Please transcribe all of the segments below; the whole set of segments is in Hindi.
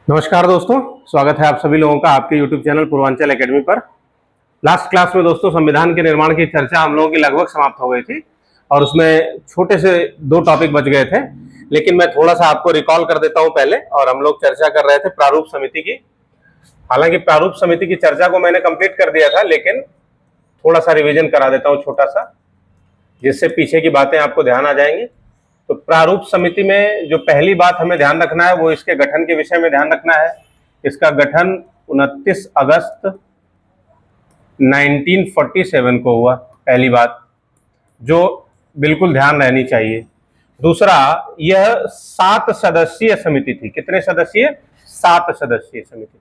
नमस्कार दोस्तों, स्वागत है आप सभी लोगों का आपके YouTube चैनल पूर्वांचल एकेडमी पर। लास्ट क्लास में दोस्तों संविधान के निर्माण की चर्चा हम लोगों की लगभग समाप्त हो गई थी और उसमें छोटे से दो टॉपिक बच गए थे, लेकिन मैं थोड़ा सा आपको रिकॉल कर देता हूं पहले। और हम लोग चर्चा कर रहे थे प्रारूप समिति की। हालांकि प्रारूप समिति की चर्चा को मैंने कंप्लीट कर दिया था, लेकिन थोड़ा सा रिविजन करा देता हूं छोटा सा, जिससे पीछे की बातें आपको ध्यान आ जाएंगी। तो प्रारूप समिति में जो पहली बात हमें ध्यान रखना है वो इसके गठन के विषय में ध्यान रखना है। इसका गठन 29 अगस्त 1947 को हुआ, पहली बात जो बिल्कुल ध्यान रहनी चाहिए। दूसरा, यह 7 सदस्यीय समिति थी। कितने सदस्यीय? 7 सदस्यीय समिति थी।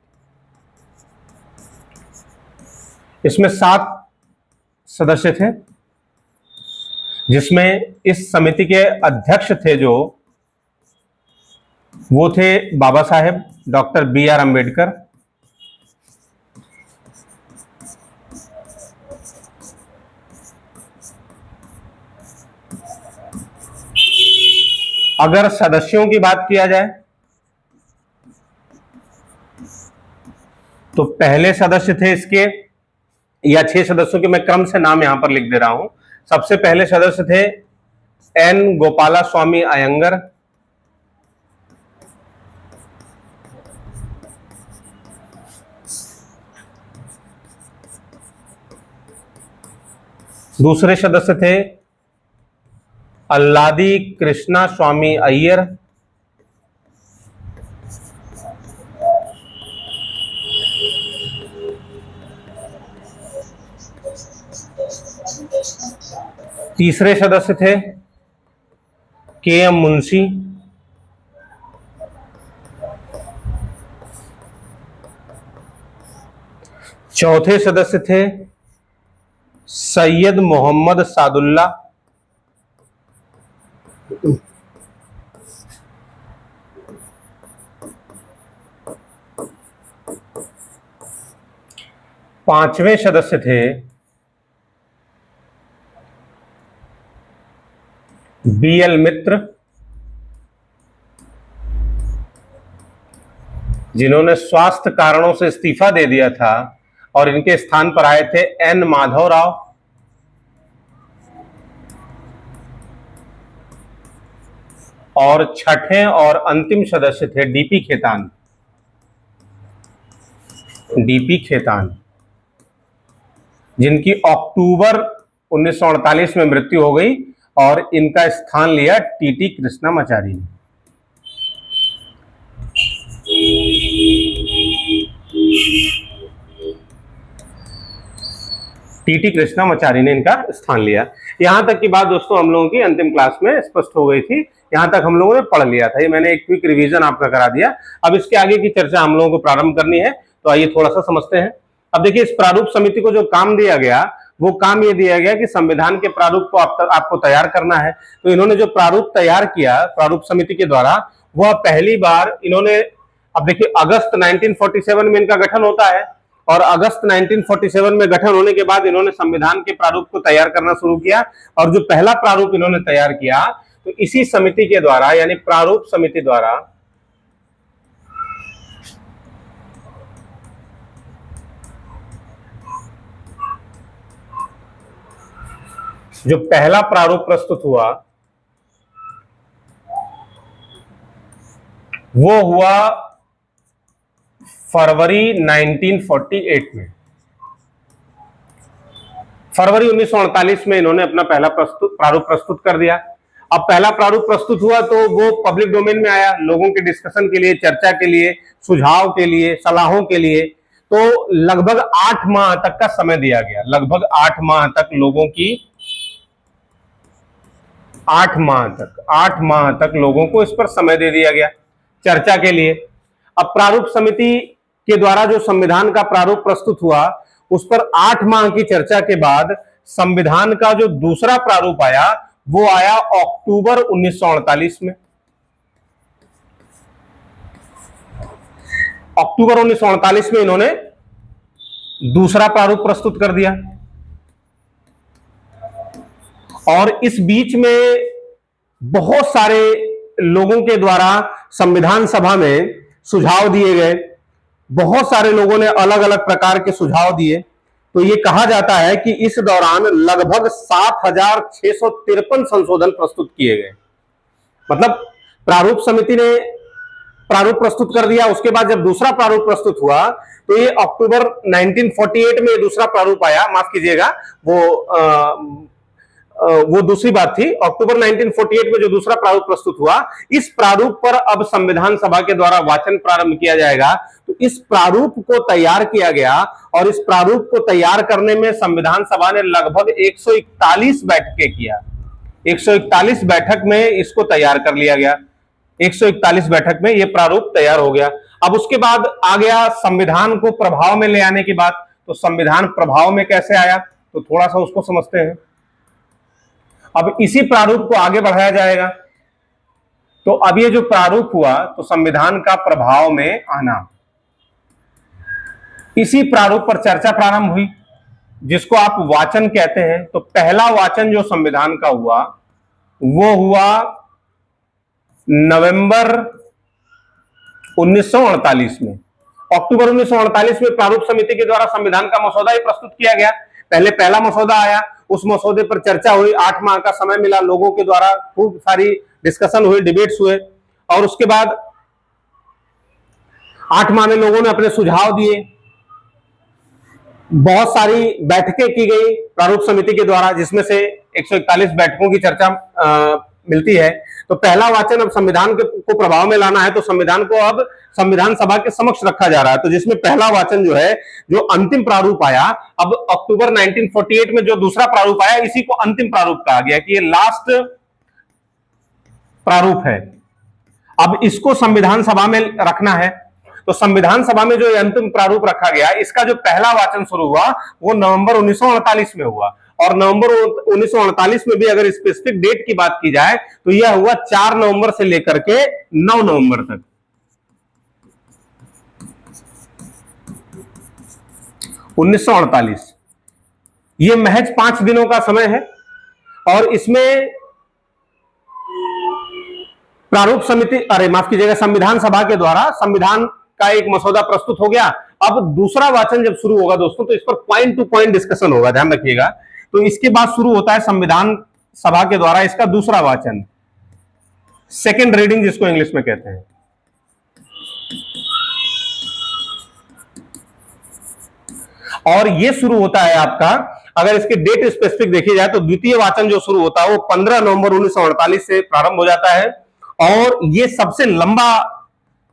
इसमें 7 सदस्य थे, जिसमें इस समिति के अध्यक्ष थे जो वो थे बाबा साहेब डॉक्टर B.R. अम्बेडकर, अगर सदस्यों की बात किया जाए तो पहले सदस्य थे इसके, या 6 सदस्यों के मैं क्रम से नाम यहां पर लिख दे रहा हूं। सबसे पहले सदस्य थे N. गोपाला स्वामी अयंगर, दूसरे सदस्य थे अल्लादी कृष्णा स्वामी अय्यर, तीसरे सदस्य थे K.M. मुंशी, चौथे सदस्य थे सैयद मोहम्मद सादुल्ला, पांचवें सदस्य थे B.L. मित्र, जिन्होंने स्वास्थ्य कारणों से इस्तीफा दे दिया था, और इनके स्थान पर आए थे N. माधव राव, और छठे और अंतिम सदस्य थे D.P. खेतान। D.P. खेतान, जिनकी अक्टूबर 1948 में मृत्यु हो गई और इनका स्थान लिया T.T. कृष्णामाचारी ने। T.T. कृष्णामाचारी ने इनका स्थान लिया। यहां तक की बात दोस्तों हम लोगों की अंतिम क्लास में स्पष्ट हो गई थी। यहां तक हम लोगों ने पढ़ लिया था। ये मैंने एक क्विक रिवीजन आपका करा दिया। अब इसके आगे की चर्चा हम लोगों को प्रारंभ करनी है, तो आइए थोड़ा सा समझते हैं। अब देखिए, इस प्रारूप समिति को जो काम दिया गया वो काम ये दिया गया कि संविधान के प्रारूप को आपको तैयार करना है। तो इन्होंने जो प्रारूप तैयार किया प्रारूप समिति के द्वारा, वह पहली बार इन्होंने, अब देखिए अगस्त 1947 में इनका गठन होता है, और अगस्त 1947 में गठन होने के बाद इन्होंने संविधान के प्रारूप को तैयार करना शुरू किया। और जो पहला प्रारूप इन्होंने तैयार किया, तो इसी समिति के द्वारा, यानी प्रारूप समिति द्वारा जो पहला प्रारूप प्रस्तुत हुआ वो हुआ फरवरी 1948 में। फरवरी 1948 में इन्होंने अपना पहला प्रारूप प्रस्तुत कर दिया। अब पहला प्रारूप प्रस्तुत हुआ तो वो पब्लिक डोमेन में आया, लोगों के डिस्कशन के लिए, चर्चा के लिए, सुझाव के लिए, सलाहों के लिए। तो लगभग 8 माह तक का समय दिया गया। लगभग 8 माह तक लोगों की 8 माह तक लोगों को इस पर समय दे दिया गया चर्चा के लिए। अब प्रारूप समिति के द्वारा जो संविधान का प्रारूप प्रस्तुत हुआ, उस पर 8 माह की चर्चा के बाद संविधान का जो दूसरा प्रारूप आया वो आया अक्टूबर 1948 में। अक्टूबर 1948 में इन्होंने दूसरा प्रारूप प्रस्तुत कर दिया। और इस बीच में बहुत सारे लोगों के द्वारा संविधान सभा में सुझाव दिए गए, बहुत सारे लोगों ने अलग अलग प्रकार के सुझाव दिए। तो ये कहा जाता है कि इस दौरान लगभग 7,653 संशोधन प्रस्तुत किए गए। मतलब प्रारूप समिति ने प्रारूप प्रस्तुत कर दिया, उसके बाद जब दूसरा प्रारूप प्रस्तुत हुआ तो ये अक्टूबर 1948 में दूसरा प्रारूप आया, माफ कीजिएगा, वो दूसरी बात थी। अक्टूबर 1948 में जो दूसरा प्रारूप प्रस्तुत हुआ, इस प्रारूप पर अब संविधान सभा के द्वारा वाचन प्रारंभ किया जाएगा। तो इस प्रारूप को तैयार किया गया और इस प्रारूप को तैयार करने में संविधान सभा ने लगभग 141 बैठकें किया। 141 बैठक में इसको तैयार कर लिया गया। 141 बैठक में यह प्रारूप तैयार हो गया। अब उसके बाद आ गया संविधान को प्रभाव में ले आने की बात। तो संविधान प्रभाव में कैसे आया, तो थोड़ा सा उसको समझते हैं। अब इसी प्रारूप को आगे बढ़ाया जाएगा। तो अब ये जो प्रारूप हुआ, तो संविधान का प्रभाव में आना, इसी प्रारूप पर चर्चा प्रारंभ हुई, जिसको आप वाचन कहते हैं। तो पहला वाचन जो संविधान का हुआ वो हुआ नवंबर 1948 में। अक्टूबर 1948 में प्रारूप समिति के द्वारा संविधान का मसौदा ही प्रस्तुत किया गया। पहले पहला मसौदा आया, उस मसौदे पर चर्चा हुई, 8 माह का समय मिला, लोगों के द्वारा खूब सारी डिस्कशन हुई, डिबेट्स हुए, और उसके बाद 8 माह में लोगों ने अपने सुझाव दिए। बहुत सारी बैठकें की गई प्रारूप समिति के द्वारा, जिसमें से 141 बैठकों की चर्चा मिलती है। तो पहला वाचन अब संविधान को प्रभाव में लाना है, तो संविधान को अब संविधान सभा के समक्ष रखा जा रहा है। तो जिसमें पहला वाचन जो है, जो अंतिम प्रारूप आया, अब अक्टूबर 1948 में जो दूसरा प्रारूप आया, इसी को अंतिम प्रारूप कहा गया कि ये लास्ट प्रारूप है। अब इसको संविधान सभा में रखना है। तो संविधान सभा में जो अंतिम प्रारूप रखा गया, इसका जो पहला वाचन शुरू हुआ वो नवंबर 1948 में हुआ। और नवंबर 1948 में भी अगर स्पेसिफिक डेट की बात की जाए तो यह हुआ 4 नवंबर से लेकर के 9 नवंबर तक। 1948 ये महज 5 दिनों का समय है। और इसमें प्रारूप समिति, माफ कीजिएगा, संविधान सभा के द्वारा संविधान का एक मसौदा प्रस्तुत हो गया। अब दूसरा वाचन जब शुरू होगा दोस्तों, तो इस पर पॉइंट टू पॉइंट डिस्कशन होगा, ध्यान रखिएगा। तो इसके बाद शुरू होता है संविधान सभा के द्वारा इसका दूसरा वाचन, सेकेंड रीडिंग जिसको इंग्लिश में कहते हैं। और ये शुरू होता है आपका, अगर इसके डेट स्पेसिफिक देखी जाए तो द्वितीय वाचन जो शुरू होता है वो 15 नवंबर 1948 से प्रारंभ हो जाता है। और ये सबसे लंबा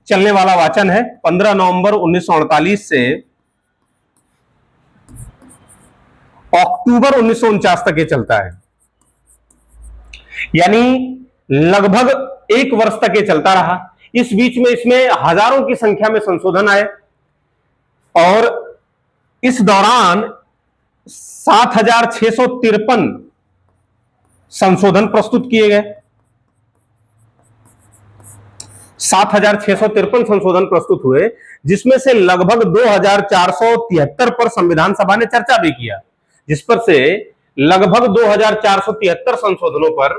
चलने वाला वाचन है। 15 नवंबर 1948 से अक्टूबर 1949 तक ये चलता है, यानी लगभग 1 वर्ष तक ये चलता रहा। इस बीच में इसमें हजारों की संख्या में संशोधन आए और इस दौरान 7,653 संशोधन प्रस्तुत किए गए। 7,653 संशोधन प्रस्तुत हुए, जिसमें से लगभग 2,473 पर संविधान सभा ने चर्चा भी किया, जिस पर से लगभग 2,473 संशोधनों पर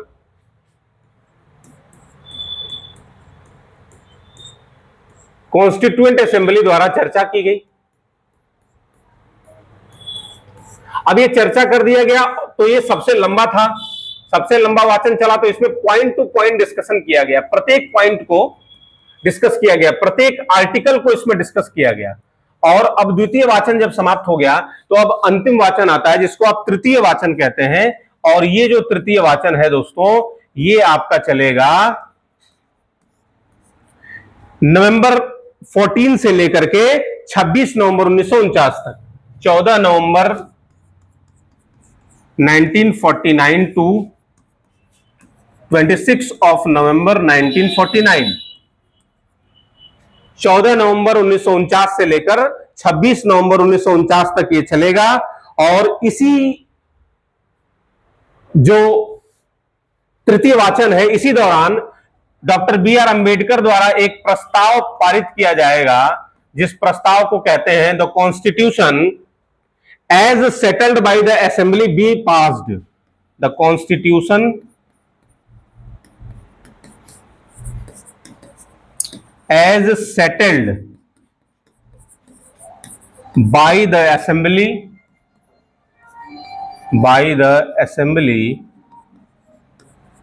कॉन्स्टिट्यूएंट असेंबली द्वारा चर्चा की गई। अब ये चर्चा कर दिया गया, तो ये सबसे लंबा था, सबसे लंबा वाचन चला। तो इसमें पॉइंट टू पॉइंट डिस्कशन किया गया, प्रत्येक पॉइंट को डिस्कस किया गया, प्रत्येक आर्टिकल को इसमें डिस्कस किया गया। और अब द्वितीय वाचन जब समाप्त हो गया तो अब अंतिम वाचन आता है, जिसको आप तृतीय वाचन कहते हैं। और ये जो तृतीय वाचन है दोस्तों, ये आपका चलेगा नवंबर 14 से लेकर के 26 नवंबर 1949 तक। 14 नवंबर 1949 टू 26 ऑफ नवंबर 1949। 14 नवंबर 1949 से लेकर 26 नवंबर 1949 तक ये चलेगा। और इसी जो तृतीय वाचन है, इसी दौरान डॉक्टर बी.आर. अंबेडकर द्वारा एक प्रस्ताव पारित किया जाएगा, जिस प्रस्ताव को कहते हैं the constitution as settled by the assembly be passed. The constitution as settled by the assembly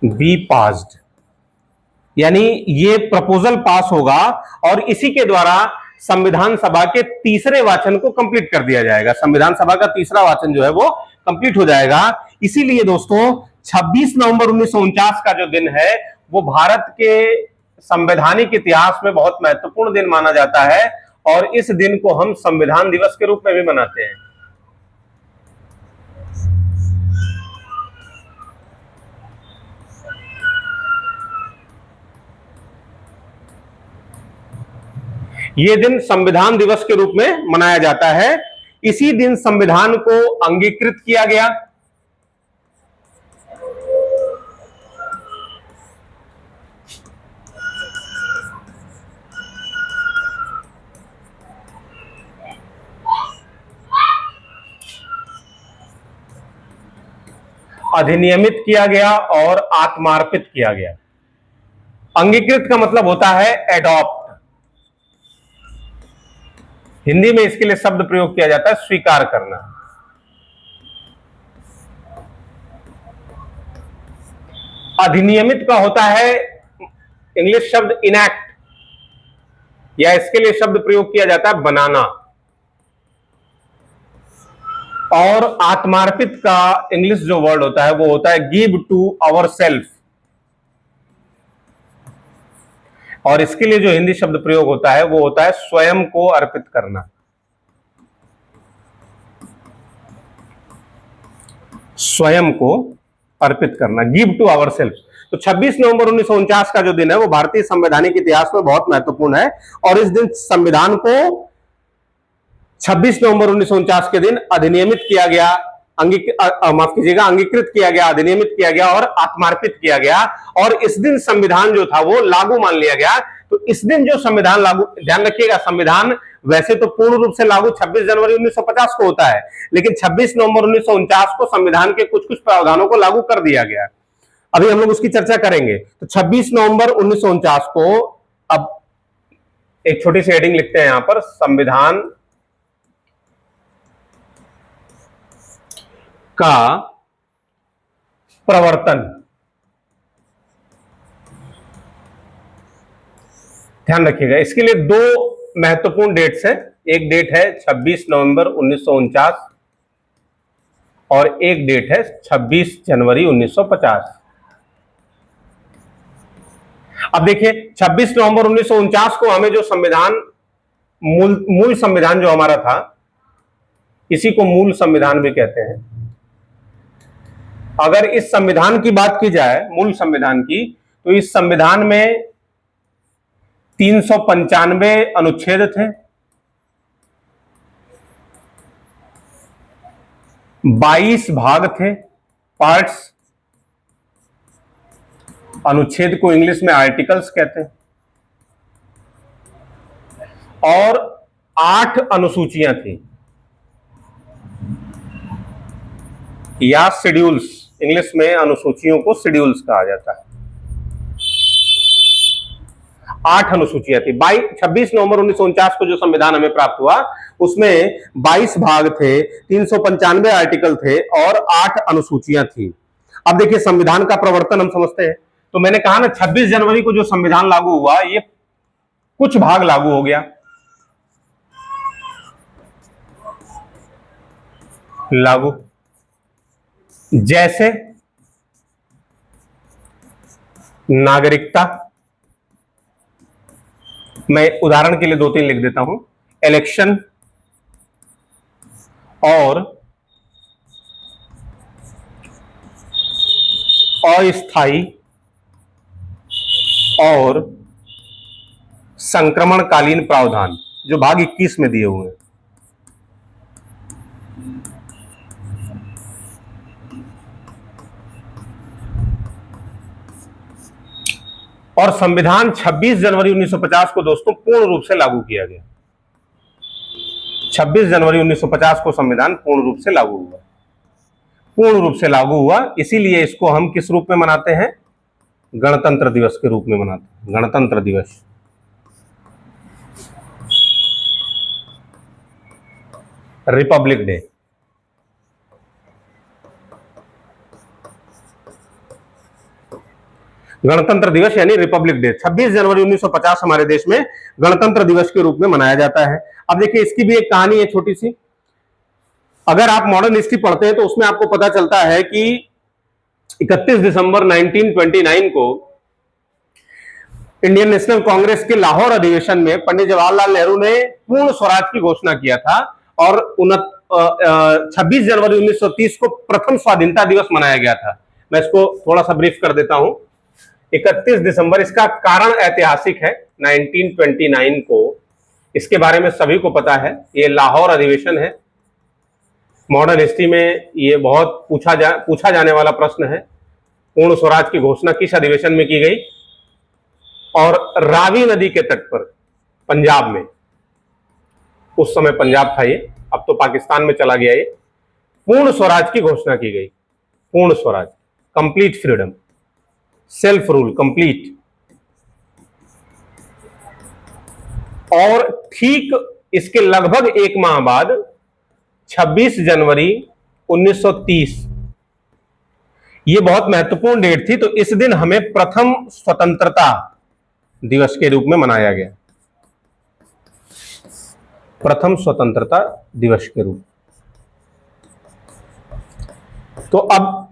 be passed, यानी ये प्रपोजल पास होगा और इसी के द्वारा संविधान सभा के तीसरे वाचन को कंप्लीट कर दिया जाएगा। संविधान सभा का तीसरा वाचन जो है वो कंप्लीट हो जाएगा। इसीलिए दोस्तों 26 नवंबर 1949 का जो दिन है वो भारत के संवैधानिक इतिहास में बहुत महत्वपूर्ण दिन माना जाता है और इस दिन को हम संविधान दिवस के रूप में भी मनाते हैं। यह दिन संविधान दिवस के रूप में मनाया जाता है। इसी दिन संविधान को अंगीकृत किया गया। अधिनियमित किया गया और आत्मार्पित किया गया। अंगीकृत का मतलब होता है एडॉप्ट। हिंदी में इसके लिए शब्द प्रयोग किया जाता है स्वीकार करना। अधिनियमित का होता है इंग्लिश शब्द इनैक्ट, या इसके लिए शब्द प्रयोग किया जाता है बनाना। और आत्मार्पित का इंग्लिश जो वर्ड होता है वो होता है गिव टू आवर सेल्फ, और इसके लिए जो हिंदी शब्द प्रयोग होता है वो होता है स्वयं को अर्पित करना। स्वयं को अर्पित करना, गिव टू आवर सेल्फ। तो 26 नवंबर 1949 का जो दिन है वो भारतीय संवैधानिक इतिहास में बहुत महत्वपूर्ण है और इस दिन संविधान को 26 नवंबर 1949 के दिन अधिनियमित किया गया, माफ कीजिएगा, अंगीकृत किया गया, अधिनियमित किया गया और आत्मार्पित किया गया। और इस दिन संविधान जो था वो लागू मान लिया गया। तो इस दिन जो संविधान लागू, ध्यान रखिएगा, संविधान वैसे तो पूर्ण रूप से लागू 26 जनवरी 1950 को होता है, लेकिन 26 नवंबर 1949 को संविधान के कुछ कुछ प्रावधानों को लागू कर दिया गया। अभी हम लोग उसकी चर्चा करेंगे। तो 26 नवंबर 1949 को, अब एक छोटी सी हेडिंग लिखते हैं यहां पर, संविधान का प्रवर्तन। ध्यान रखिएगा, इसके लिए दो महत्वपूर्ण डेट्स हैं। एक डेट है 26 नवंबर 1949 और एक डेट है 26 जनवरी 1950। अब देखिए 26 नवंबर 1949 को हमें जो संविधान, मूल संविधान जो हमारा था, इसी को मूल संविधान भी कहते हैं। अगर इस संविधान की बात की जाए, मूल संविधान की, तो इस संविधान में 395 अनुच्छेद थे, 22 भाग थे, पार्ट्स। अनुच्छेद को इंग्लिश में आर्टिकल्स कहते हैं, और 8 अनुसूचियां थी या शेड्यूल्स। इंग्लिश में अनुसूचियों को शेड्यूल्स कहा जाता है। 8 अनुसूचियां थी। 26 नवंबर 1949 को जो संविधान हमें प्राप्त हुआ उसमें 22 भाग थे, 395 आर्टिकल थे और 8 अनुसूचियां थी। अब देखिए संविधान का प्रवर्तन हम समझते हैं। तो मैंने कहा ना 26 जनवरी को जो संविधान लागू हुआ, ये कुछ भाग लागू हो गया। लागू जैसे नागरिकता, मैं उदाहरण के लिए 2-3 लिख देता हूं, इलेक्शन और अस्थायी और संक्रमणकालीन प्रावधान, जो भाग 21 में दिए हुए हैं। और संविधान 26 जनवरी 1950 को दोस्तों पूर्ण रूप से लागू किया गया। 26 जनवरी 1950 को संविधान पूर्ण रूप से लागू हुआ। पूर्ण रूप से लागू हुआ, इसीलिए इसको हम किस रूप में मनाते हैं? गणतंत्र दिवस के रूप में मनाते हैं। गणतंत्र दिवस। Republic day. गणतंत्र दिवस यानी रिपब्लिक डे 26 जनवरी 1950 हमारे देश में गणतंत्र दिवस के रूप में मनाया जाता है। अब देखिए इसकी भी एक कहानी है छोटी सी। अगर आप मॉडर्न हिस्ट्री पढ़ते हैं तो उसमें आपको पता चलता है कि 31 दिसंबर 1929 को इंडियन नेशनल कांग्रेस के लाहौर अधिवेशन में पंडित जवाहरलाल नेहरू ने पूर्ण स्वराज की घोषणा किया था और 26 जनवरी 1930 को प्रथम स्वाधीनता दिवस मनाया गया था। मैं इसको थोड़ा सा ब्रीफ कर देता हूं। 31 दिसंबर, इसका कारण ऐतिहासिक है। 1929 को, इसके बारे में सभी को पता है, ये लाहौर अधिवेशन है। मॉडर्न हिस्ट्री में ये बहुत पूछा जाने वाला प्रश्न है। पूर्ण स्वराज की घोषणा किस अधिवेशन में की गई? और रावी नदी के तट पर पंजाब में, उस समय पंजाब था ये, अब तो पाकिस्तान में चला गया ये, पूर्ण स्वराज की घोषणा की गई। पूर्ण Swaraj, complete freedom, self rule complete. और ठीक इसके लगभग एक माह बाद 26 जनवरी 1930, ये बहुत महत्वपूर्ण डेट थी, तो इस दिन हमें प्रथम स्वतंत्रता दिवस के रूप में मनाया गया। प्रथम स्वतंत्रता दिवस के रूप। तो अब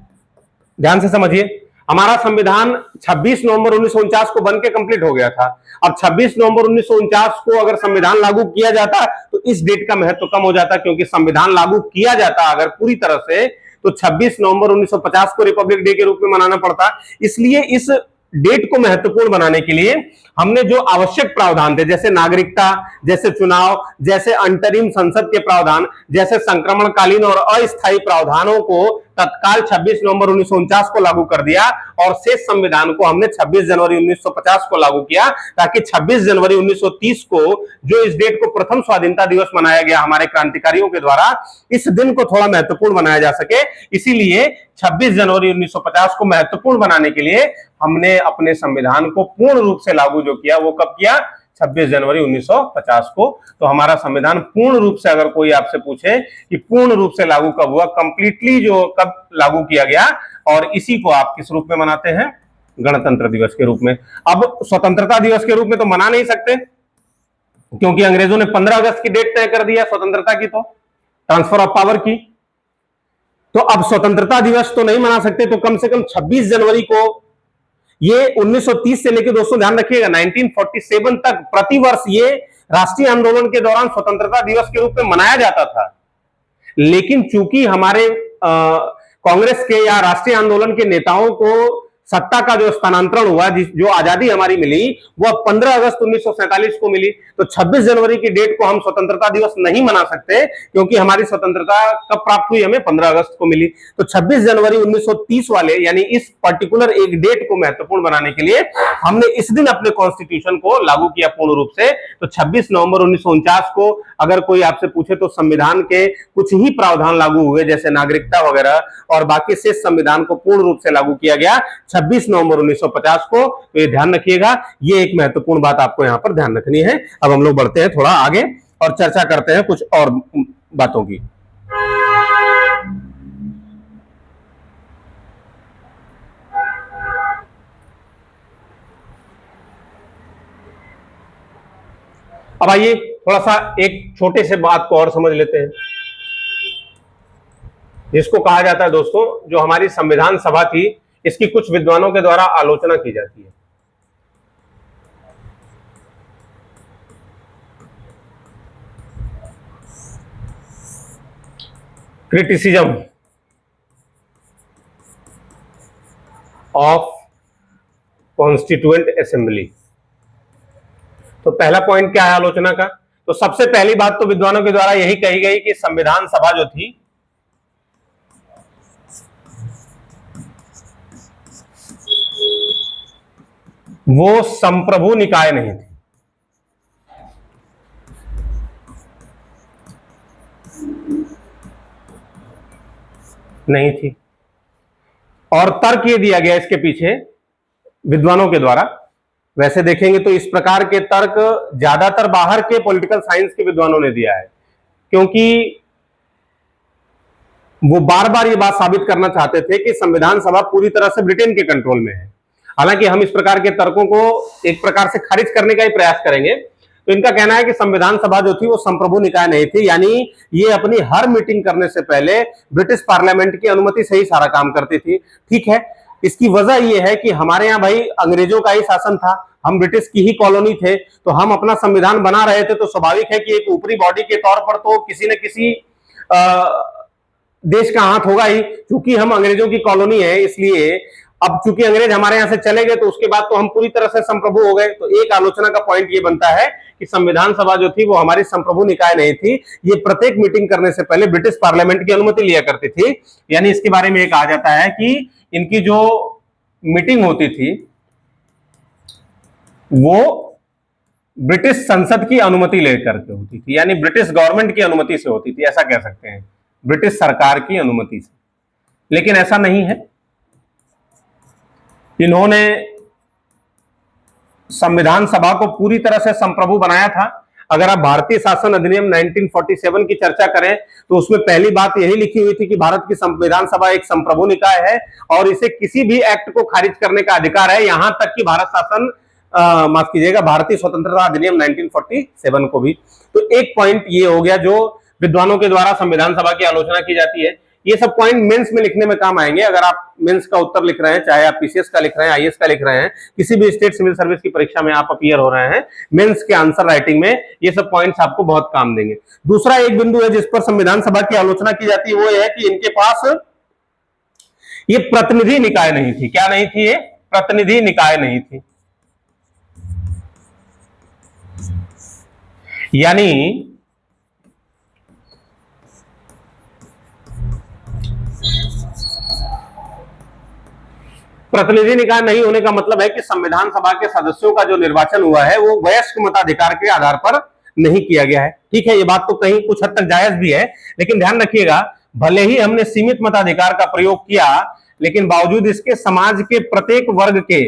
ध्यान से समझिए, हमारा संविधान 26 नवंबर 1949 को बन के कंप्लीट हो गया था। अब 26 नवंबर 1949 को अगर संविधान लागू किया जाता तो इस डेट का महत्व कम हो जाता, क्योंकि संविधान लागू किया जाता अगर पूरी तरह से तो 26 नवंबर 1950 को रिपब्लिक डे के रूप में मनाना पड़ता। इसलिए इस डेट को महत्वपूर्ण बनाने के लिए हमने जो आवश्यक प्रावधान थे, जैसे नागरिकता, जैसे चुनाव, जैसे अंतरिम संसद के प्रावधान, जैसे संक्रमणकालीन और अस्थायी प्रावधानों को तत्काल 26 नवंबर 1949 को लागू कर दिया और शेष संविधान को हमने 26 जनवरी 1950 को लागू किया, ताकि 26 जनवरी 1930 को जो इस डेट को प्रथम स्वाधीनता दिवस मनाया गया हमारे क्रांतिकारियों के द्वारा, इस दिन को थोड़ा महत्वपूर्ण बनाया जा सके। इसीलिए 26 जनवरी 1950 को महत्वपूर्ण बनाने के लिए हमने अपने संविधान को पूर्ण रूप से लागू जो किया, वो कब किया? 26 जनवरी 1950 को। तो हमारा संविधान पूर्ण रूप से, अगर कोई आपसे पूछे कि पूर्ण रूप से लागू कब हुआ, कंप्लीटली जो कब लागू किया गया, और इसी को आप किस रूप में मनाते हैं? गणतंत्र दिवस के रूप में। अब स्वतंत्रता दिवस के रूप में तो मना नहीं सकते, क्योंकि अंग्रेजों ने 15 अगस्त की डेट तय कर दिया स्वतंत्रता की, तो ट्रांसफर ऑफ पावर की। तो अब स्वतंत्रता दिवस तो नहीं मना सकते, तो कम से कम 26 जनवरी को, ये 1930 से लेकर, दोस्तों ध्यान रखिएगा, 1947 तक प्रतिवर्ष ये राष्ट्रीय आंदोलन के दौरान स्वतंत्रता दिवस के रूप में मनाया जाता था। लेकिन चूंकि हमारे कांग्रेस के या राष्ट्रीय आंदोलन के नेताओं को सत्ता का जो स्थानांतरण हुआ, जो आजादी हमारी मिली, वह 15 अगस्त 1947 को मिली, तो 26 जनवरी की डेट को हम स्वतंत्रता दिवस नहीं मना सकते, क्योंकि हमारी स्वतंत्रता कब प्राप्त हुई? हमें 15 अगस्त को मिली। तो 26 जनवरी 1930 वाले, यानी इस पर्टिकुलर एक डेट को महत्वपूर्ण बनाने के लिए हमने इस दिन अपने कॉन्स्टिट्यूशन को लागू किया पूर्ण रूप से। तो 26 नवंबर 1949 को अगर कोई आपसे पूछे तो संविधान के कुछ ही प्रावधान लागू हुए, जैसे नागरिकता वगैरह, और बाकी शेष संविधान को पूर्ण रूप से लागू किया गया 26 नवंबर 1950 को। तो ये ध्यान रखिएगा, ये एक महत्वपूर्ण बात आपको यहां पर ध्यान रखनी है। अब हम लोग बढ़ते हैं थोड़ा आगे और चर्चा करते हैं कुछ और बातों की। अब आइए थोड़ा सा एक छोटे से बात को और समझ लेते हैं, जिसको कहा जाता है दोस्तों, जो हमारी संविधान सभा थी, इसकी कुछ विद्वानों के द्वारा आलोचना की जाती है। Criticism of constituent assembly. तो पहला पॉइंट क्या है आलोचना का? तो सबसे पहली बात तो विद्वानों के द्वारा यही कही गई कि संविधान सभा जो थी, वो संप्रभु निकाय नहीं थी। नहीं थी। और तर्क ये दिया गया इसके पीछे विद्वानों के द्वारा, वैसे देखेंगे तो इस प्रकार के तर्क ज्यादातर बाहर के पॉलिटिकल साइंस के विद्वानों ने दिया है, क्योंकि वो बार बार ये बात साबित करना चाहते थे कि संविधान सभा पूरी तरह से ब्रिटेन के कंट्रोल में है। हालांकि हम इस प्रकार के तर्कों को एक प्रकार से खारिज करने का ही प्रयास करेंगे। तो इनका कहना है कि संविधान सभा जो थी वो संप्रभु निकाय नहीं थी, यानी ये अपनी हर मीटिंग करने से पहले ब्रिटिश पार्लियामेंट की अनुमति से ही सारा काम करती थी। ठीक है, इसकी वजह यह है कि हमारे यहाँ भाई अंग्रेजों का ही शासन था, हम ब्रिटिश की ही कॉलोनी थे, तो हम अपना संविधान बना रहे थे, तो स्वाभाविक है कि एक ऊपरी बॉडी के तौर पर तो किसी न किसी देश का हाथ होगा ही। क्योंकि हम अंग्रेजों की कॉलोनी है, इसलिए अब चूंकि अंग्रेज हमारे यहां से चले गए तो उसके बाद तो हम पूरी तरह से संप्रभु हो गए। तो एक आलोचना का पॉइंट ये बनता है कि संविधान सभा जो थी वो हमारी संप्रभु निकाय नहीं थी, ये प्रत्येक मीटिंग करने से पहले ब्रिटिश पार्लियामेंट की अनुमति लिया करती थी। यानी इसके बारे में एक कहा जाता है कि इनकी जो मीटिंग होती थी वो ब्रिटिश संसद की अनुमति लेकर के होती थी, यानी ब्रिटिश गवर्नमेंट की अनुमति से होती थी, ऐसा कह सकते हैं, ब्रिटिश सरकार की अनुमति से। लेकिन ऐसा नहीं है, इन्होंने संविधान सभा को पूरी तरह से संप्रभु बनाया था। अगर आप भारतीय शासन अधिनियम 1947 की चर्चा करें तो उसमें पहली बात यही लिखी हुई थी कि भारत की संविधान सभा एक संप्रभु निकाय है और इसे किसी भी एक्ट को खारिज करने का अधिकार है, यहां तक कि भारत शासन माफ कीजिएगा भारतीय स्वतंत्रता अधिनियम 1947 को भी। तो एक पॉइंट ये हो गया जो विद्वानों के द्वारा संविधान सभा की आलोचना की जाती है। ये सब पॉइंट मेंस में लिखने में काम आएंगे। अगर आप मेंस का उत्तर लिख रहे हैं, चाहे आप पीसीएस का लिख रहे हैं, आईएएस का लिख रहे हैं, किसी भी स्टेट सिविल सर्विस की परीक्षा में आप अपीयर हो रहे हैं, मेंस के आंसर राइटिंग में ये सब पॉइंट्स आपको बहुत काम देंगे। दूसरा एक बिंदु है जिस पर संविधान सभा की आलोचना की जाती है वो ये है कि इनके पास ये प्रतिनिधि निकाय नहीं थी। क्या नहीं थी? ये प्रतिनिधि निकाय नहीं थी। यानी प्रतिनिधि निकाय नहीं होने का मतलब है कि संविधान सभा के सदस्यों का जो निर्वाचन हुआ है वो वयस्क मताधिकार के आधार पर नहीं किया गया है। ठीक है, ये बात तो कहीं कुछ हद तक जायज भी है, लेकिन ध्यान रखिएगा भले ही हमने सीमित मताधिकार का प्रयोग किया, लेकिन बावजूद इसके समाज के प्रत्येक वर्ग के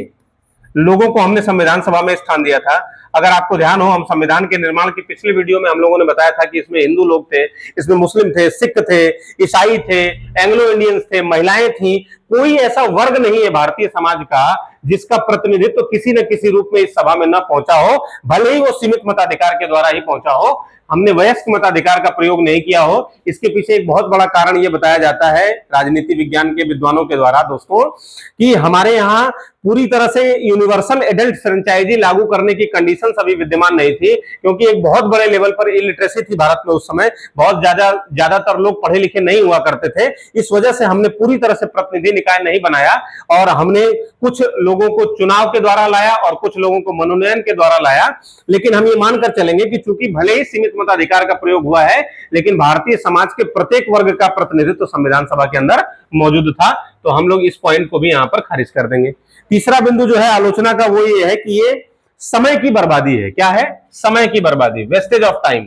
लोगों को हमने संविधान सभा में स्थान दिया था। अगर आपको ध्यान हो, हम संविधान के निर्माण की पिछले वीडियो में हम लोगों ने बताया था कि इसमें हिंदू लोग थे, इसमें मुस्लिम थे, सिख थे, ईसाई थे, एंग्लो इंडियंस थे, महिलाएं थी। कोई ऐसा वर्ग नहीं है भारतीय समाज का जिसका प्रतिनिधित्व किसी न किसी रूप में इस सभा में न पहुंचा हो, भले ही वो सीमित मताधिकार के द्वारा ही पहुंचा हो। हमने वयस्क मताधिकार का प्रयोग नहीं किया हो। इसके पीछे एक बहुत बड़ा कारण यह बताया जाता है राजनीति विज्ञान के विद्वानों के द्वारा दोस्तों कि हमारे यहाँ पूरी तरह से यूनिवर्सल एडल्ट फ्रेंचाइजी लागू करने की कंडीशन अभी विद्यमान नहीं थी, क्योंकि एक बहुत बड़े लेवल पर इलिटरेसी थी भारत में उस समय। बहुत ज्यादातर लोग पढ़े लिखे नहीं हुआ करते थे। इस वजह से हमने पूरी तरह से प्रतिनिधि निकाय नहीं बनाया और हमने कुछ लोगों को चुनाव के द्वारा लाया और कुछ लोगों को मनोनयन के द्वारा लाया। लेकिन हम ये मानकर चलेंगे कि चूंकि भले ही सीमित मताधिकार का प्रयोग हुआ है, लेकिन भारतीय समाज के प्रत्येक वर्ग का प्रतिनिधित्व संविधान सभा के अंदर मौजूद था। तो हम लोग इस पॉइंट को भी यहां पर खारिज कर देंगे। तीसरा बिंदु जो है आलोचना का वो ये है कि ये समय की बर्बादी है। क्या है? समय की बर्बादी, वेस्टेज ऑफ टाइम।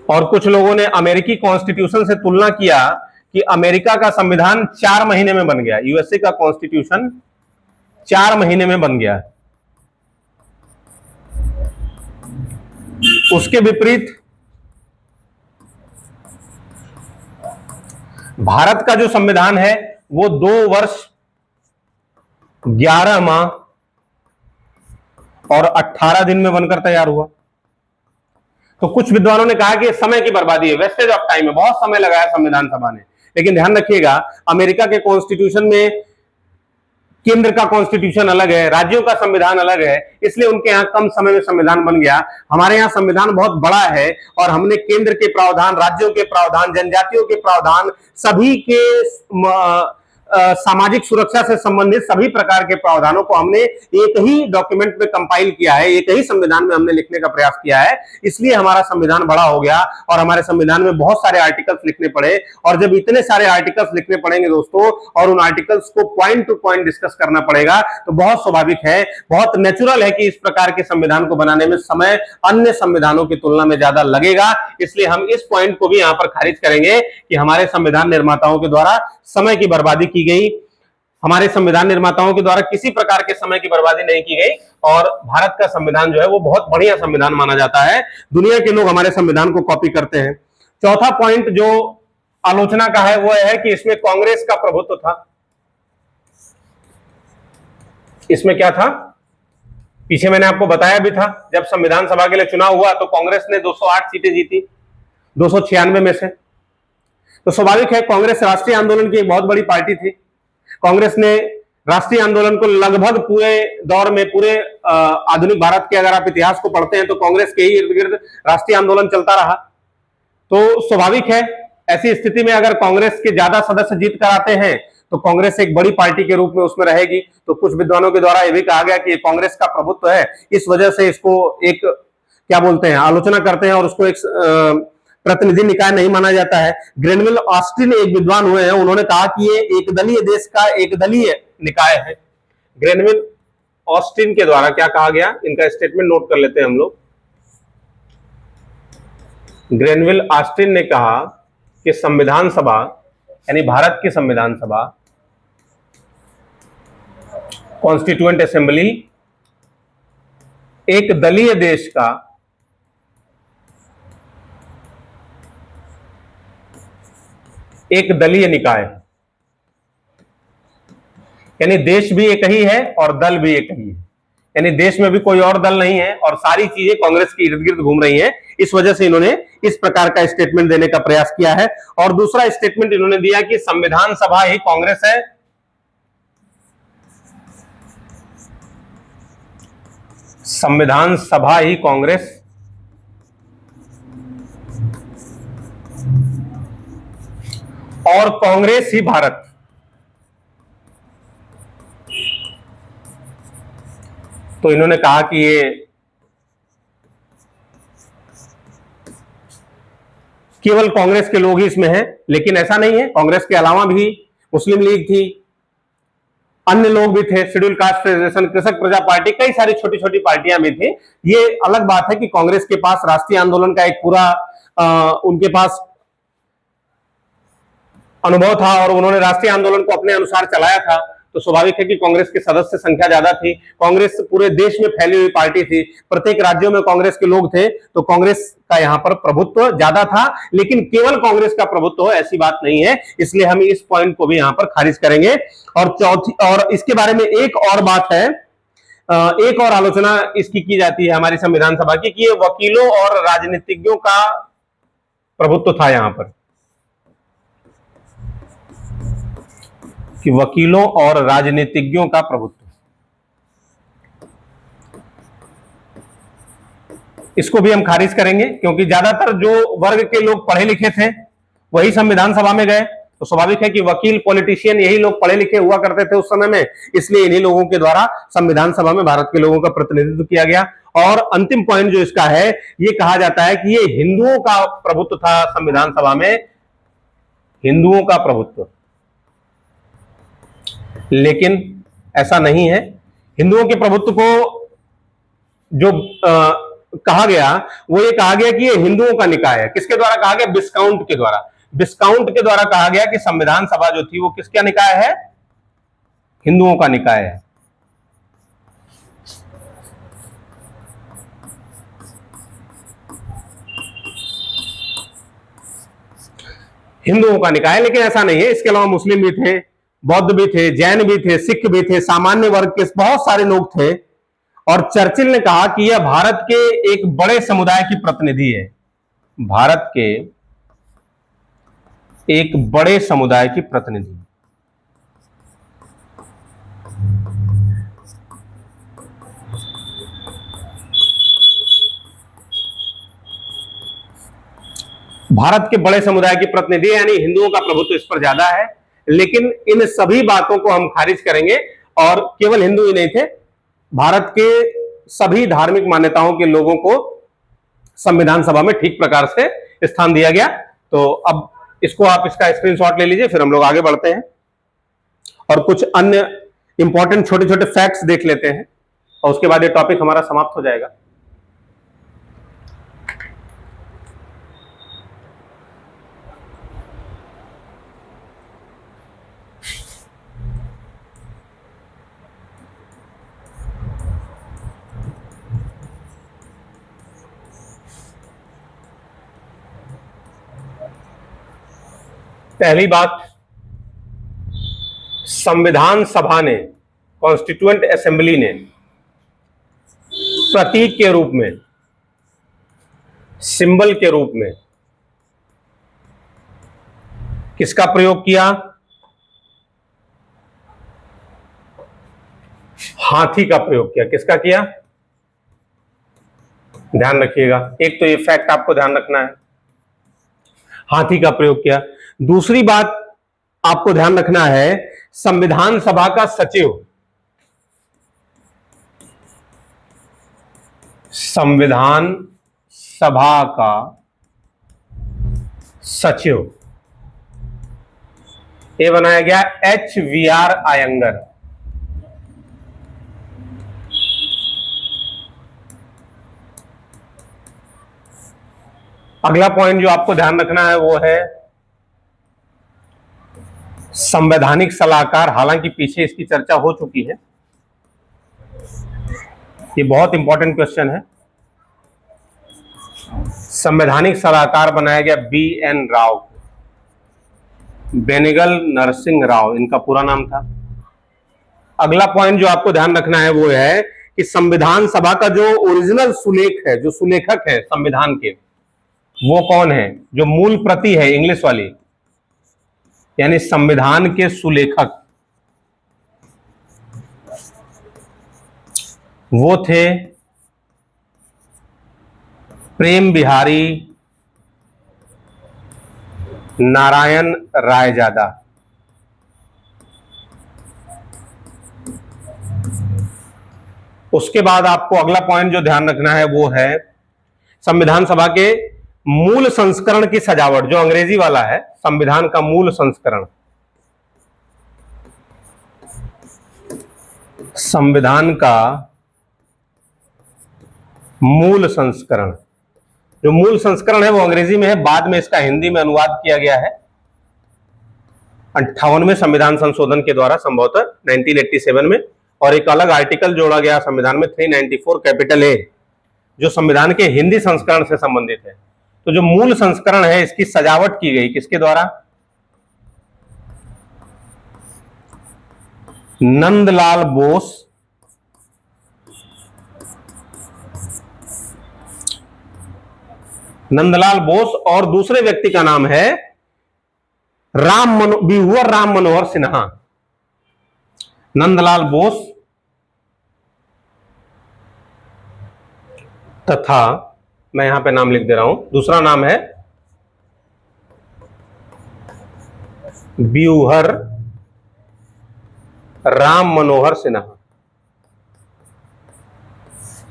और कुछ लोगों ने अमेरिकी कॉन्स्टिट्यूशन से तुलना किया कि अमेरिका का संविधान 4 महीने में बन गया, यूएसए का कॉन्स्टिट्यूशन 4 महीने में बन गया। उसके विपरीत भारत का जो संविधान है वो 2 वर्ष 11 माह और 18 दिन में बनकर तैयार हुआ। तो कुछ विद्वानों ने कहा कि समय की बर्बादी है, वेस्टेज ऑफ टाइम है, बहुत समय लगाया संविधान सभा ने। लेकिन ध्यान रखिएगा अमेरिका के कॉन्स्टिट्यूशन में केंद्र का कॉन्स्टिट्यूशन अलग है, राज्यों का संविधान अलग है, इसलिए उनके यहाँ कम समय में संविधान बन गया। हमारे यहाँ संविधान बहुत बड़ा है और हमने केंद्र के प्रावधान, राज्यों के प्रावधान, जनजातियों के प्रावधान, सभी के सामाजिक सुरक्षा से संबंधित सभी प्रकार के प्रावधानों को हमने एक ही डॉक्यूमेंट में कंपाइल किया है, एक ही संविधान में हमने लिखने का प्रयास किया है। इसलिए हमारा संविधान बड़ा हो गया और हमारे संविधान में बहुत सारे आर्टिकल्स लिखने पड़े। और जब इतने सारे आर्टिकल्स लिखने पड़ेंगे दोस्तों और उन आर्टिकल्स को पॉइंट टू पॉइंट डिस्कस करना पड़ेगा, तो बहुत स्वाभाविक है, बहुत नेचुरल है कि इस प्रकार के संविधान को बनाने में समय अन्य संविधानों की तुलना में ज्यादा लगेगा। इसलिए हम इस पॉइंट को भी यहां पर खारिज करेंगे कि हमारे संविधान निर्माताओं के द्वारा समय की बर्बादी की गई। हमारे संविधान निर्माताओं के द्वारा किसी प्रकार के समय की बर्बादी नहीं की गई और भारत का संविधान जो है वो बहुत बढ़िया संविधान माना जाता है। दुनिया के लोग हमारे संविधान को कॉपी करते हैं। चौथा पॉइंट जो आलोचना का है वो है कि इसमें कांग्रेस का प्रभुत्व था। इसमें क्या था, पीछे मैंने आपको बताया भी था, जब संविधान सभा के लिए चुनाव हुआ तो कांग्रेस ने 208 सीटें जीती 296 में से। तो स्वाभाविक है, कांग्रेस राष्ट्रीय आंदोलन की एक बहुत बड़ी पार्टी थी। कांग्रेस ने राष्ट्रीय आंदोलन को लगभग पूरे दौर में, पूरे आधुनिक भारत के अगर आप इतिहास को पढ़ते हैं तो कांग्रेस के ही इर्द गिर्द राष्ट्रीय आंदोलन चलता रहा। तो स्वाभाविक है, ऐसी स्थिति में अगर कांग्रेस के ज्यादा सदस्य जीत कर आते हैं तो कांग्रेस एक बड़ी पार्टी के रूप में उसमें रहेगी। तो कुछ विद्वानों के द्वारा यह भी कहा गया कि कांग्रेस का प्रभुत्व है, इस वजह से इसको एक क्या बोलते हैं, आलोचना करते हैं और उसको एक प्रतिनिधि निकाय नहीं माना जाता है। ग्रेनविल ऑस्टिन एक विद्वान हुए हैं, उन्होंने कहा कि ये एकदलीय देश का एकदलीय निकाय है। ग्रेनविल ऑस्टिन के द्वारा क्या कहा गया, इनका स्टेटमेंट नोट कर लेते हैं हम लोग। ग्रेनविल ऑस्टिन ने कहा कि संविधान सभा, यानी भारत की संविधान सभा, कॉन्स्टिट्यूएंट असेंबली, एक दलीय देश का एक दलीय निकाय है। यानी देश भी एक ही है और दल भी एक ही है, यानी देश में भी कोई और दल नहीं है और सारी चीजें कांग्रेस के इर्द गिर्द घूम रही हैं। इस वजह से इन्होंने इस प्रकार का स्टेटमेंट देने का प्रयास किया है। और दूसरा स्टेटमेंट इन्होंने दिया कि संविधान सभा ही कांग्रेस है, संविधान सभा ही कांग्रेस, और कांग्रेस ही भारत। तो इन्होंने कहा कि ये केवल कांग्रेस के लोग ही इसमें हैं, लेकिन ऐसा नहीं है। कांग्रेस के अलावा भी मुस्लिम लीग थी, अन्य लोग भी थे, शेड्यूल कास्ट फेडरेशन, कृषक प्रजा पार्टी, कई सारी छोटी छोटी पार्टियां भी थी। ये अलग बात है कि कांग्रेस के पास राष्ट्रीय आंदोलन का एक पूरा उनके पास अनुभव था और उन्होंने राष्ट्रीय आंदोलन को अपने अनुसार चलाया था। तो स्वाभाविक है कि कांग्रेस के सदस्य संख्या ज्यादा थी। कांग्रेस पूरे देश में फैली हुई पार्टी थी, प्रत्येक राज्यों में कांग्रेस के लोग थे, तो कांग्रेस का यहां पर प्रभुत्व ज्यादा था। लेकिन केवल कांग्रेस का प्रभुत्व हो ऐसी बात नहीं है, इसलिए हम इस पॉइंट को भी यहां पर खारिज करेंगे। और चौथी, और इसके बारे में एक और बात है, एक और आलोचना इसकी की जाती है हमारी संविधान सभा की, कि ये वकीलों और राजनीतिज्ञों का प्रभुत्व था यहां पर, कि वकीलों और राजनीतिज्ञों का प्रभुत्व। इसको भी हम खारिज करेंगे, क्योंकि ज्यादातर जो वर्ग के लोग पढ़े लिखे थे वही संविधान सभा में गए। तो स्वाभाविक है कि वकील, पॉलिटिशियन, यही लोग पढ़े लिखे हुआ करते थे उस समय में, इसलिए इन्हीं लोगों के द्वारा संविधान सभा में भारत के लोगों का प्रतिनिधित्व किया गया। और अंतिम पॉइंट जो इसका है, ये कहा जाता है कि ये हिंदुओं का प्रभुत्व था संविधान सभा में, हिंदुओं का प्रभुत्व। लेकिन ऐसा नहीं है। हिंदुओं के प्रभुत्व को जो कहा गया, वो ये कहा गया कि ये हिंदुओं का निकाय है। किसके द्वारा कहा गया? विस्काउंट के द्वारा। विस्काउंट के द्वारा कहा गया कि संविधान सभा जो थी वो किसका निकाय है? हिंदुओं का निकाय है। हिंदुओं का निकाय, लेकिन ऐसा नहीं है। इसके अलावा मुस्लिम भी थे, बौद्ध भी थे, जैन भी थे, सिख भी थे, सामान्य वर्ग के बहुत सारे लोग थे। और चर्चिल ने कहा कि यह भारत के एक बड़े समुदाय की प्रतिनिधि है, भारत के एक बड़े समुदाय की प्रतिनिधि। भारत के बड़े समुदाय की प्रतिनिधि, यानी हिंदुओं का प्रभुत्व इस पर ज्यादा है। लेकिन इन सभी बातों को हम खारिज करेंगे। और केवल हिंदू ही नहीं थे, भारत के सभी धार्मिक मान्यताओं के लोगों को संविधान सभा में ठीक प्रकार से स्थान दिया गया। तो अब इसको आप इसका स्क्रीनशॉट ले लीजिए, फिर हम लोग आगे बढ़ते हैं और कुछ अन्य इंपॉर्टेंट छोटे छोटे फैक्ट्स देख लेते हैं और उसके बाद ये टॉपिक हमारा समाप्त हो जाएगा। पहली बात, संविधान सभा ने, कॉन्स्टिट्यूएंट असेंबली ने प्रतीक के रूप में, सिंबल के रूप में किसका प्रयोग किया? हाथी का प्रयोग किया। किसका किया? ध्यान रखिएगा, एक तो ये फैक्ट आपको ध्यान रखना है, हाथी का प्रयोग किया। दूसरी बात आपको ध्यान रखना है, संविधान सभा का सचिव, संविधान सभा का सचिव ये बनाया गया HVR अयंगर। अगला पॉइंट जो आपको ध्यान रखना है वो है संवैधानिक सलाहकार। हालांकि पीछे इसकी चर्चा हो चुकी है, ये बहुत इंपॉर्टेंट क्वेश्चन है। संवैधानिक सलाहकार बनाया गया BN राव, बेनेगल नरसिंह राव इनका पूरा नाम था। अगला पॉइंट जो आपको ध्यान रखना है वो है कि संविधान सभा का जो ओरिजिनल सुलेख है, जो सुलेखक है संविधान के, वो कौन है? जो मूल प्रति है इंग्लिश वाली, यानी संविधान के सुलेखक, वो थे प्रेम बिहारी नारायण रायजादा। उसके बाद आपको अगला पॉइंट जो ध्यान रखना है वो है संविधान सभा के मूल संस्करण की सजावट, जो अंग्रेजी वाला है, संविधान का मूल संस्करण, संविधान का मूल संस्करण। जो मूल संस्करण है वो अंग्रेजी में है, बाद में इसका हिंदी में अनुवाद किया गया है 58वें संविधान संशोधन के द्वारा, संभवतः 1987 में, और एक अलग आर्टिकल जोड़ा गया संविधान में 394 कैपिटल A, जो संविधान के हिंदी संस्करण से संबंधित है। तो जो मूल संस्करण है इसकी सजावट की गई किसके द्वारा? नंदलाल बोस, नंदलाल बोस, और दूसरे व्यक्ति का नाम है व्यूअर राम मनोहर सिन्हा। नंदलाल बोस तथा, मैं यहां पे नाम लिख दे रहा हूं, दूसरा नाम है व्यूअर राम मनोहर सिन्हा।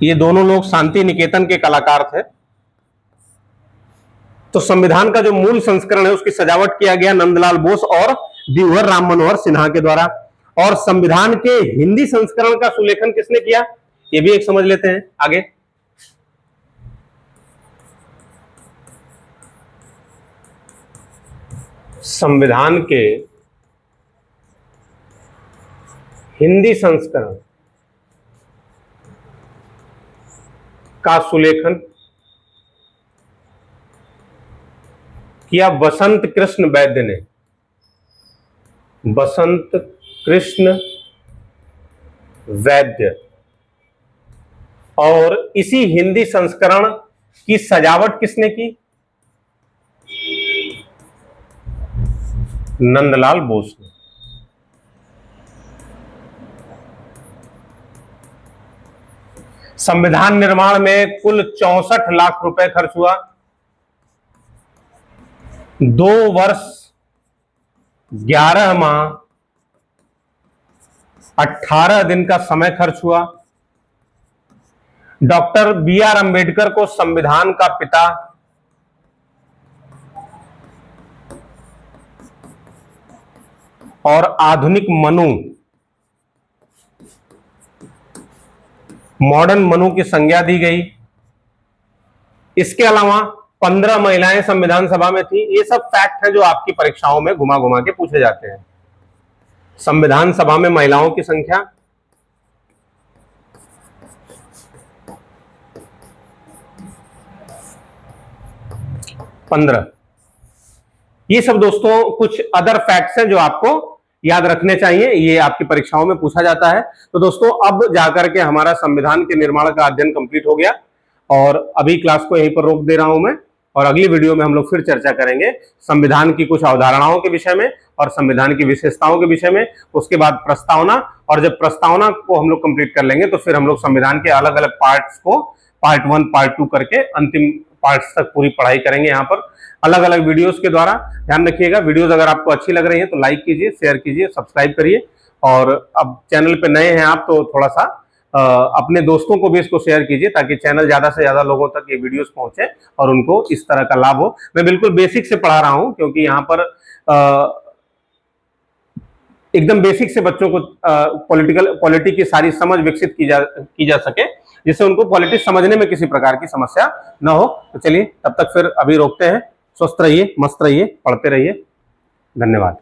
ये दोनों लोग शांति निकेतन के कलाकार थे। तो संविधान का जो मूल संस्करण है उसकी सजावट किया गया नंदलाल बोस और व्यूअर राम मनोहर सिन्हा के द्वारा। और संविधान के हिंदी संस्करण का सुलेखन किसने किया, ये भी एक समझ लेते हैं आगे। संविधान के हिंदी संस्करण का सुलेखन किया बसंत कृष्ण वैद्य ने। बसंत कृष्ण वैद्य। और इसी हिंदी संस्करण की सजावट किसने की? नंदलाल बोस ने। संविधान निर्माण में कुल 64 लाख रुपए खर्च हुआ। 2 वर्ष 11 माह 18 दिन का समय खर्च हुआ। डॉक्टर BR अंबेडकर को संविधान का पिता और आधुनिक मनु, मॉडर्न मनु की संज्ञा दी गई। इसके अलावा 15 महिलाएं संविधान सभा में थी। ये सब फैक्ट है जो आपकी परीक्षाओं में घुमा घुमा के पूछे जाते हैं। संविधान सभा में महिलाओं की संख्या 15। ये सब दोस्तों कुछ अदर फैक्ट्स हैं जो आपको याद रखने चाहिए, ये आपकी परीक्षाओं में पूछा जाता है। तो दोस्तों अब जाकर के हमारा संविधान के निर्माण का अध्ययन कंप्लीट हो गया और अभी क्लास को यहीं पर रोक दे रहा हूं मैं, और अगली वीडियो में हम लोग फिर चर्चा करेंगे संविधान की कुछ अवधारणाओं के विषय में और संविधान की विशेषताओं के विषय में, उसके बाद प्रस्तावना, और जब प्रस्तावना को हम लोग कंप्लीट कर लेंगे तो फिर हम लोग संविधान के अलग अलग पार्ट्स को पार्ट 1 पार्ट 2 करके अंतिम पार्ट्स तक पूरी पढ़ाई करेंगे यहाँ पर अलग अलग वीडियोस के द्वारा। ध्यान रखिएगा, वीडियोस अगर आपको अच्छी लग रही है तो लाइक कीजिए, शेयर कीजिए, सब्सक्राइब करिए, और अब चैनल पे नए हैं आप तो थोड़ा सा अपने दोस्तों को भी इसको शेयर कीजिए ताकि चैनल ज्यादा से ज्यादा लोगों तक ये वीडियोस पहुंचे और उनको इस तरह का लाभ हो। मैं बिल्कुल बेसिक से पढ़ा रहा हूं क्योंकि यहाँ पर एकदम बेसिक से बच्चों को पॉलिटी की सारी समझ विकसित की जा सके, जिससे उनको पॉलिटिक्स समझने में किसी प्रकार की समस्या न हो। तो चलिए तब तक फिर अभी रोकते हैं। स्वस्थ रहिए, मस्त रहिए, पढ़ते रहिए। धन्यवाद।